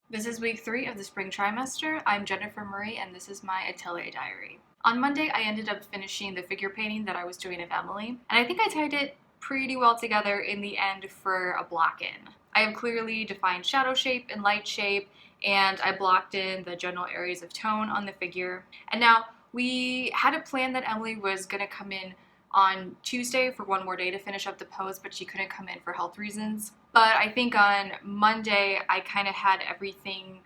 This is week 3 of the spring trimester. I'm Jennifer Murray and this is my Atelier diary. On Monday, I ended up finishing the figure painting that I was doing of Emily, and I think I tied it pretty well together in the end for a block in. I have clearly defined shadow shape and light shape, and I blocked in the general areas of tone on the figure. And now we had a plan that Emily was going to come in on Tuesday for one more day to finish up the pose, but she couldn't come in for health reasons. But I think on Monday, I kind of had everything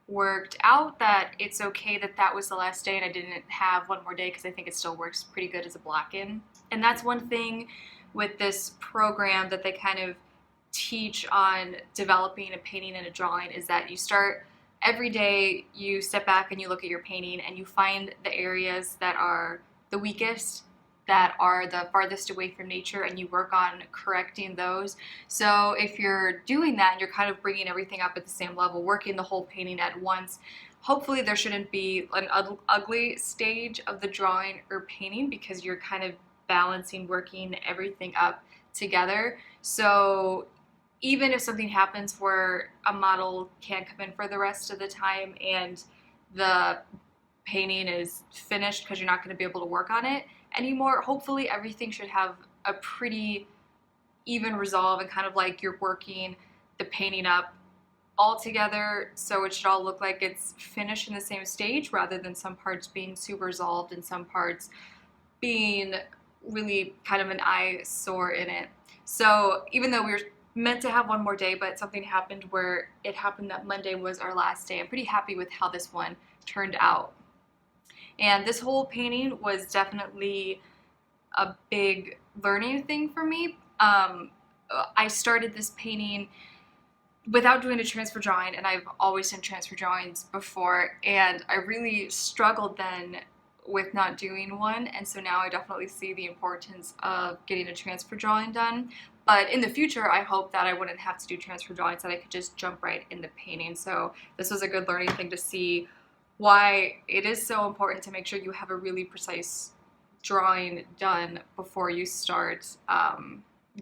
worked out that it's okay that that was the last day and I didn't have one more day because I think it still works pretty good as a block in. And that's one thing with this program that they kind of teach on developing a painting and a drawing is that you start every day, you step back and you look at your painting and you find the areas that are the weakest, that are the farthest away from nature, and you work on correcting those. So if you're doing that and you're kind of bringing everything up at the same level, working the whole painting at once, hopefully there shouldn't be an ugly stage of the drawing or painting because you're kind of balancing working everything up together. So even if something happens where a model can't come in for the rest of the time and the painting is finished because you're not going to be able to work on it anymore, hopefully everything should have a pretty even resolve and kind of like you're working the painting up all together, so it should all look like it's finished in the same stage rather than some parts being super resolved and some parts being really kind of an eyesore in it. So even though we were meant to have one more day, but something happened where it happened that Monday was our last day, I'm pretty happy with how this one turned out. And this whole painting was definitely a big learning thing for me. I started this painting without doing a transfer drawing, and I've always done transfer drawings before, and I really struggled then with not doing one, and so now I definitely see the importance of getting a transfer drawing done. But in the future, I hope that I wouldn't have to do transfer drawings, that I could just jump right into painting. So this was a good learning thing to see why it is so important to make sure you have a really precise drawing done before you start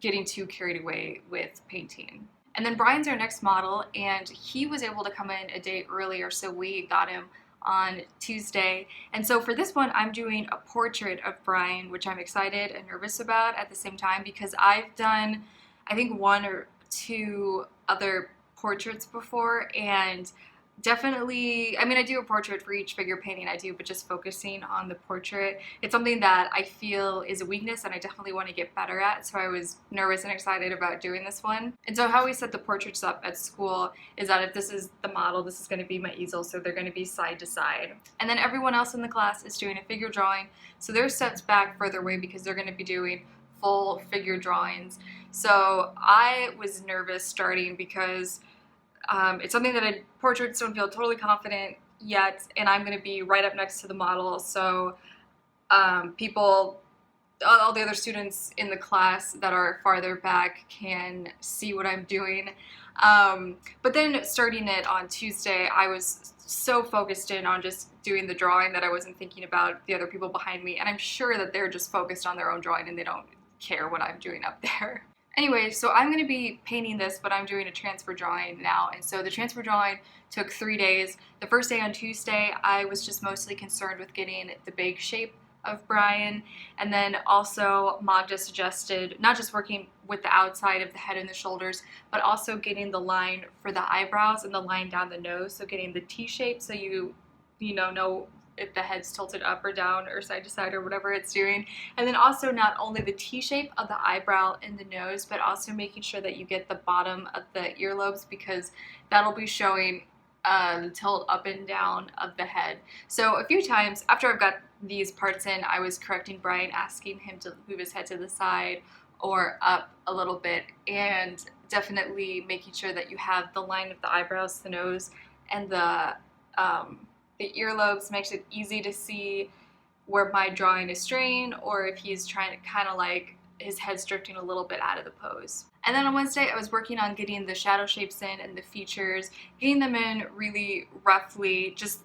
getting too carried away with painting. And then Brian's our next model, and he was able to come in a day earlier, so we got him on Tuesday. And so for this one, I'm doing a portrait of Brian, which I'm excited and nervous about at the same time because I've done, I think, one or two other portraits before, and definitely, I mean, I do a portrait for each figure painting I do, but just focusing on the portrait, it's something that I feel is a weakness and I definitely want to get better at, so I was nervous and excited about doing this one. And so how we set the portraits up at school is that if this is the model, this is going to be my easel, so they're going to be side to side. And then everyone else in the class is doing a figure drawing, so they're stepped back further away because they're going to be doing full figure drawings. So I was nervous starting because it's something that portraits don't feel totally confident yet, and I'm going to be right up next to the model, so people, all the other students in the class that are farther back can see what I'm doing. But then starting it on Tuesday, I was so focused in on just doing the drawing that I wasn't thinking about the other people behind me, and I'm sure that they're just focused on their own drawing and they don't care what I'm doing up there. Anyway, so I'm going to be painting this, but I'm doing a transfer drawing now. And so the transfer drawing took 3 days. The first day on Tuesday, I was just mostly concerned with getting the big shape of Brian. And then also Magda suggested not just working with the outside of the head and the shoulders, but also getting the line for the eyebrows and the line down the nose. So getting the T shape so you know if the head's tilted up or down or side to side or whatever it's doing. And then also not only the T shape of the eyebrow and the nose, but also making sure that you get the bottom of the earlobes because that'll be showing the tilt up and down of the head. So a few times after I've got these parts in, I was correcting Brian, asking him to move his head to the side or up a little bit, and definitely making sure that you have the line of the eyebrows, the nose, and the earlobes makes it easy to see where my drawing is straying or if he's trying to kind of like his head's drifting a little bit out of the pose. And then on Wednesday, I was working on getting the shadow shapes in and the features, getting them in really roughly, just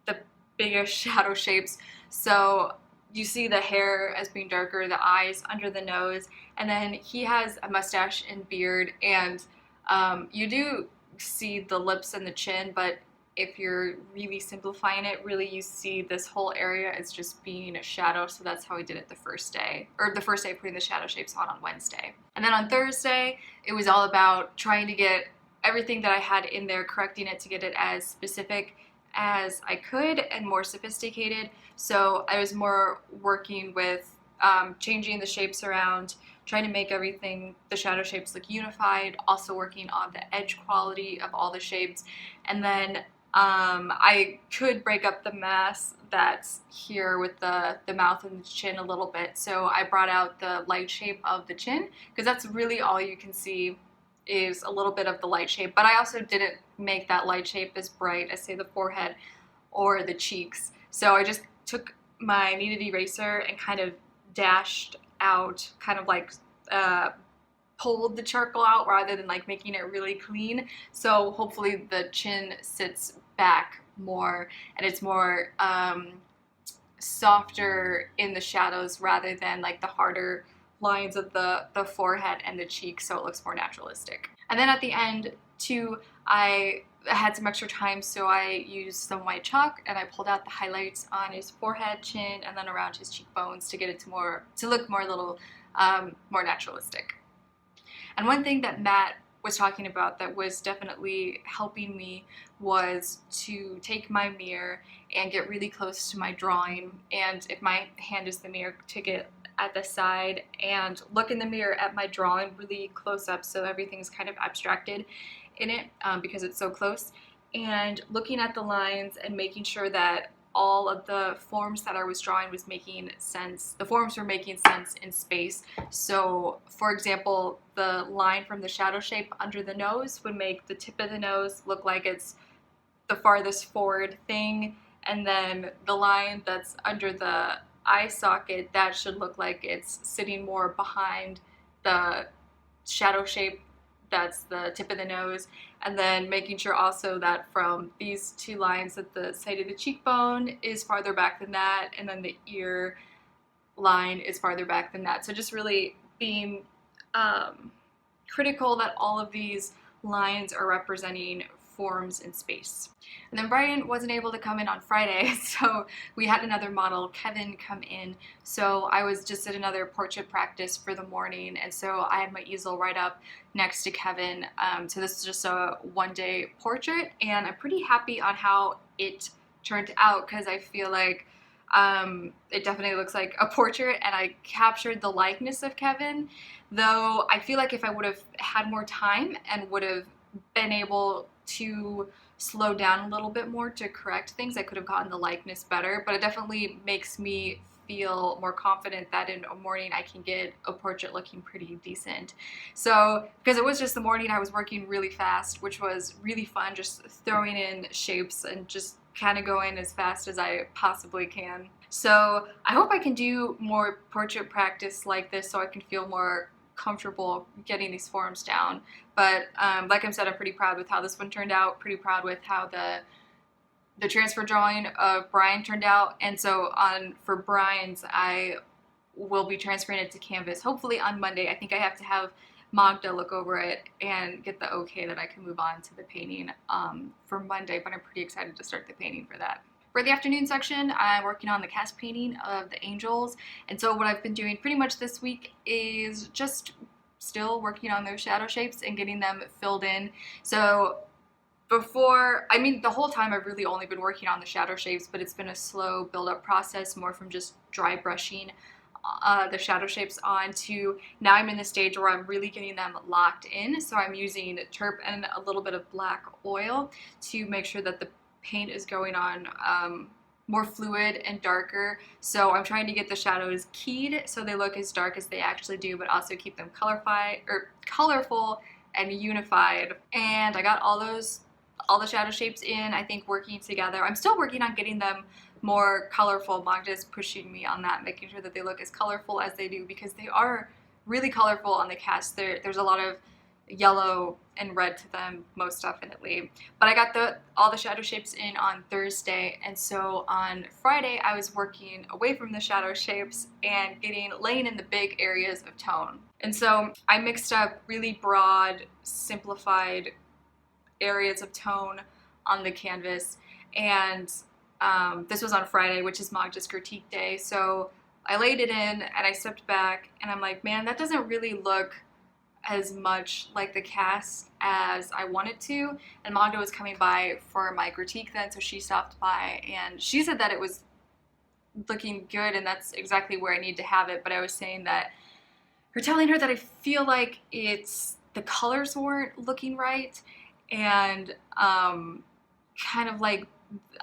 the biggest shadow shapes. So you see the hair as being darker, the eyes under the nose, and then he has a mustache and beard, and you do see the lips and the chin, but if you're really simplifying it, really you see this whole area as just being a shadow. So that's how I did it the first day, or the first day putting the shadow shapes on Wednesday. And then on Thursday, it was all about trying to get everything that I had in there, correcting it to get it as specific as I could and more sophisticated. So I was more working with changing the shapes around, trying to make everything, the shadow shapes, look unified, also working on the edge quality of all the shapes. And then I could break up the mass that's here with the mouth and the chin a little bit. So I brought out the light shape of the chin, because that's really all you can see is a little bit of the light shape. But I also didn't make that light shape as bright as, say, the forehead or the cheeks. So I just took my kneaded eraser and kind of dashed out, kind of like pulled the charcoal out rather than like making it really clean. So hopefully the chin sits back more and it's more softer in the shadows rather than like the harder lines of the forehead and the cheeks, so it looks more naturalistic. And then at the end too, I had some extra time, so I used some white chalk and I pulled out the highlights on his forehead, chin, and then around his cheekbones to get it to look more more naturalistic. And one thing that Matt was talking about that was definitely helping me was to take my mirror and get really close to my drawing, and if my hand is the mirror, to get at the side and look in the mirror at my drawing really close up, so everything's kind of abstracted in it because it's so close, and looking at the lines and making sure that all of the forms that I was drawing was making sense. The forms were making sense in space. So for example, the line from the shadow shape under the nose would make the tip of the nose look like it's the farthest forward thing, and then the line that's under the eye socket, that should look like it's sitting more behind the shadow shape that's the tip of the nose. And then making sure also that from these two lines that the side of the cheekbone is farther back than that, and then the ear line is farther back than that. So just really being critical that all of these lines are representing forms in space. And then Brian wasn't able to come in on Friday, so we had another model, Kevin, come in. So I was just at another portrait practice for the morning, and so I had my easel right up next to Kevin. So this is just a one-day portrait, and I'm pretty happy on how it turned out, because I feel like it definitely looks like a portrait, and I captured the likeness of Kevin, though I feel like if I would have had more time and would have been able to slow down a little bit more to correct things, I could have gotten the likeness better. But it definitely makes me feel more confident that in a morning I can get a portrait looking pretty decent. So because it was just the morning, I was working really fast, which was really fun, just throwing in shapes and just kind of going as fast as I possibly can. So I hope I can do more portrait practice like this so I can feel more comfortable getting these forms down. But like I said, I'm pretty proud with how this one turned out, pretty proud with how the transfer drawing of Brian turned out. And so for Brian's, I will be transferring it to canvas hopefully on Monday. I think I have to have Magda look over it and get the okay that I can move on to the painting for Monday, but I'm pretty excited to start the painting for that. For the afternoon section, I'm working on the cast painting of the angels, and so what I've been doing pretty much this week is just still working on those shadow shapes and getting them filled in. So the whole time I've really only been working on the shadow shapes, but it's been a slow build-up process, more from just dry brushing the shadow shapes on to now I'm in the stage where I'm really getting them locked in. So I'm using turp and a little bit of black oil to make sure that the paint is going on more fluid and darker. So I'm trying to get the shadows keyed so they look as dark as they actually do, but also keep them colorful and unified. And I got all the shadow shapes in, I think, working together. I'm still working on getting them more colorful. Magda's pushing me on that, making sure that they look as colorful as they do, because they are really colorful on the cast. There's a lot of yellow and red to them, most definitely. But I got all the shadow shapes in on Thursday, and so on Friday I was working away from the shadow shapes and laying in the big areas of tone. And so I mixed up really broad, simplified areas of tone on the canvas. And this was on Friday, which is Magda's critique day. So I laid it in and I stepped back and I'm like, man, that doesn't really look as much like the cast as I wanted to. And Magda was coming by for my critique then, so she stopped by and she said that it was looking good and that's exactly where I need to have it. But I was saying that, or telling her that I feel like the colors weren't looking right, and kind of like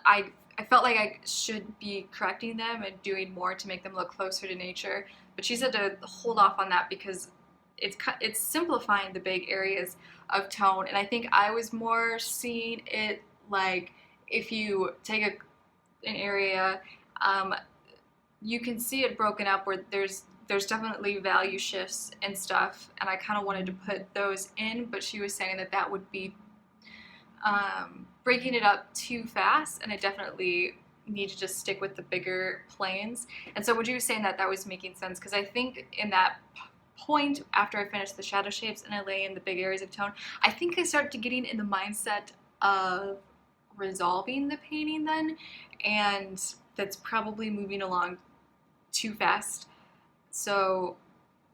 I felt like I should be correcting them and doing more to make them look closer to nature. But she said to hold off on that because it's simplifying the big areas of tone. And I think I was more seeing it like if you take an area, you can see it broken up where there's definitely value shifts and stuff, and I kind of wanted to put those in, but she was saying that would be breaking it up too fast, and I definitely need to just stick with the bigger planes. And so when she was saying that was making sense, because I think in that point after I finished the shadow shapes and I lay in the big areas of tone, I think I started getting in the mindset of resolving the painting then, and that's probably moving along too fast. So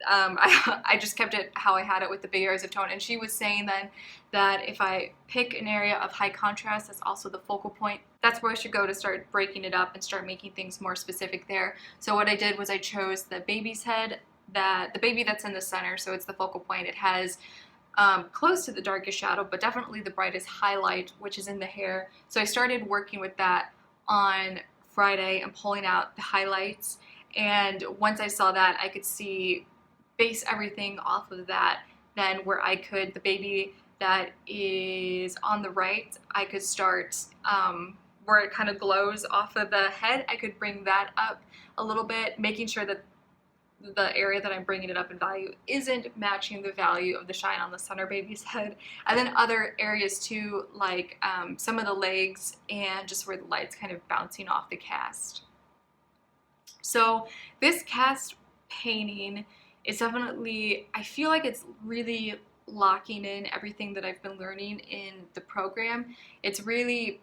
I just kept it how I had it with the big areas of tone. And she was saying then that if I pick an area of high contrast, that's also the focal point, that's where I should go to start breaking it up and start making things more specific there. So what I did was I chose the baby's head, the baby that's in the center, so it's the focal point. It has close to the darkest shadow, but definitely the brightest highlight, which is in the hair. So I started working with that on Friday and pulling out the highlights. And once I saw that, I could base everything off of that. Then where I could, the baby that is on the right, I could start where it kind of glows off of the head. I could bring that up a little bit, making sure that the area that I'm bringing it up in value isn't matching the value of the shine on the center baby's head. And then other areas too, like some of the legs and just where the light's kind of bouncing off the cast. So this cast painting is definitely, I feel like it's really locking in everything that I've been learning in the program. It's really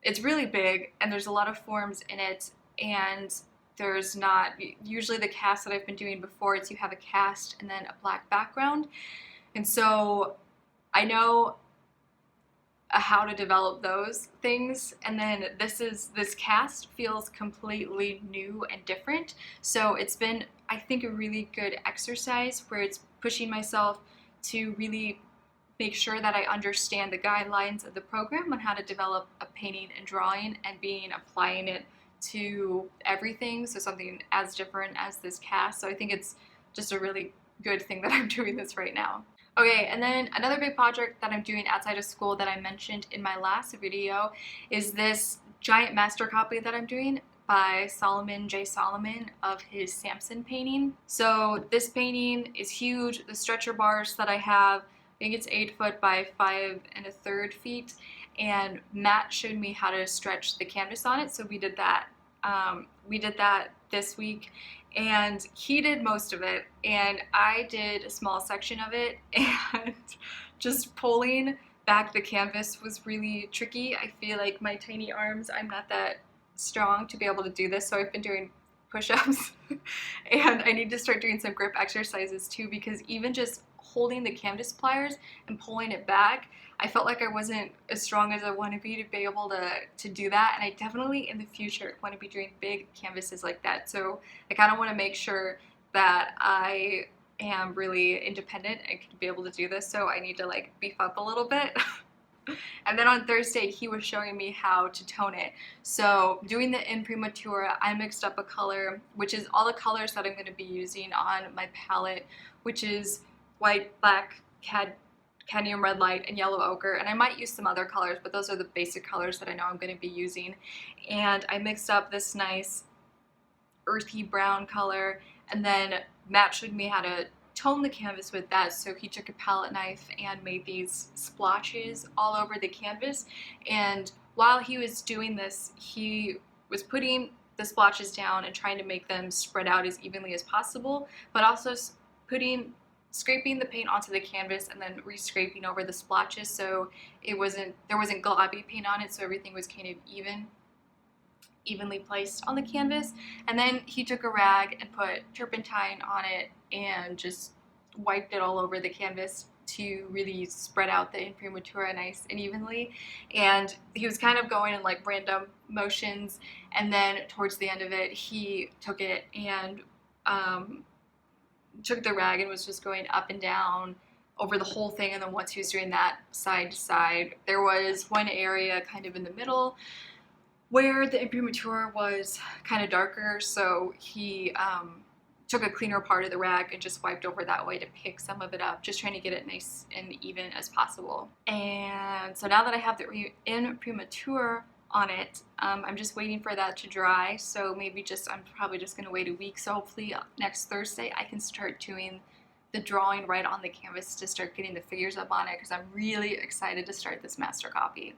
big, and there's a lot of forms in it, and there's not, usually the cast that I've been doing before, it's you have a cast and then a black background. And so I know how to develop those things, and then this cast feels completely new and different. So it's been, I think, a really good exercise where it's pushing myself to really make sure that I understand the guidelines of the program on how to develop a painting and drawing and applying it to everything, so something as different as this cast. So I think it's just a really good thing that I'm doing this right now. Okay, and then another big project that I'm doing outside of school that I mentioned in my last video is this giant master copy that I'm doing by Solomon J. Solomon of his Samson painting. So this painting is huge. The stretcher bars that I have, I think it's 8 foot by 5 1/3 feet, and Matt showed me how to stretch the canvas on it, so we did that. This week, and he did most of it, and I did a small section of it, and just pulling back the canvas was really tricky. I feel like my tiny arms, I'm not that strong to be able to do this, so I've been doing push-ups and I need to start doing some grip exercises too, because even just holding the canvas pliers and pulling it back, I felt like I wasn't as strong as I want to be able to do that. And I definitely in the future want to be doing big canvases like that. So I kind of want to make sure that I am really independent and can be able to do this. So I need to like beef up a little bit. And then on Thursday, he was showing me how to tone it. So doing the imprimatura, I mixed up a color, which is all the colors that I'm going to be using on my palette, which is white, black, cadmium red light, and yellow ochre. And I might use some other colors, but those are the basic colors that I know I'm going to be using. And I mixed up this nice earthy brown color, and then Matt showed me how to tone the canvas with that. So he took a palette knife and made these splotches all over the canvas. And while he was doing this, he was putting the splotches down and trying to make them spread out as evenly as possible, but also putting scraping the paint onto the canvas and then re-scraping over the splotches so there wasn't globby paint on it, so everything was kind of evenly placed on the canvas. And then he took a rag and put turpentine on it and just wiped it all over the canvas to really spread out the imprimatura nice and evenly. And he was kind of going in like random motions, and then towards the end of it he took it and took the rag and was just going up and down over the whole thing. And then once he was doing that side to side, there was one area kind of in the middle where the imprimatur was kind of darker, so he took a cleaner part of the rag and just wiped over that way to pick some of it up, just trying to get it nice and even as possible. And so now that I have the imprimatur on it, I'm just waiting for that to dry. So maybe I'm probably just gonna wait a week. So hopefully next Thursday I can start doing the drawing right on the canvas to start getting the figures up on it, because I'm really excited to start this master copy.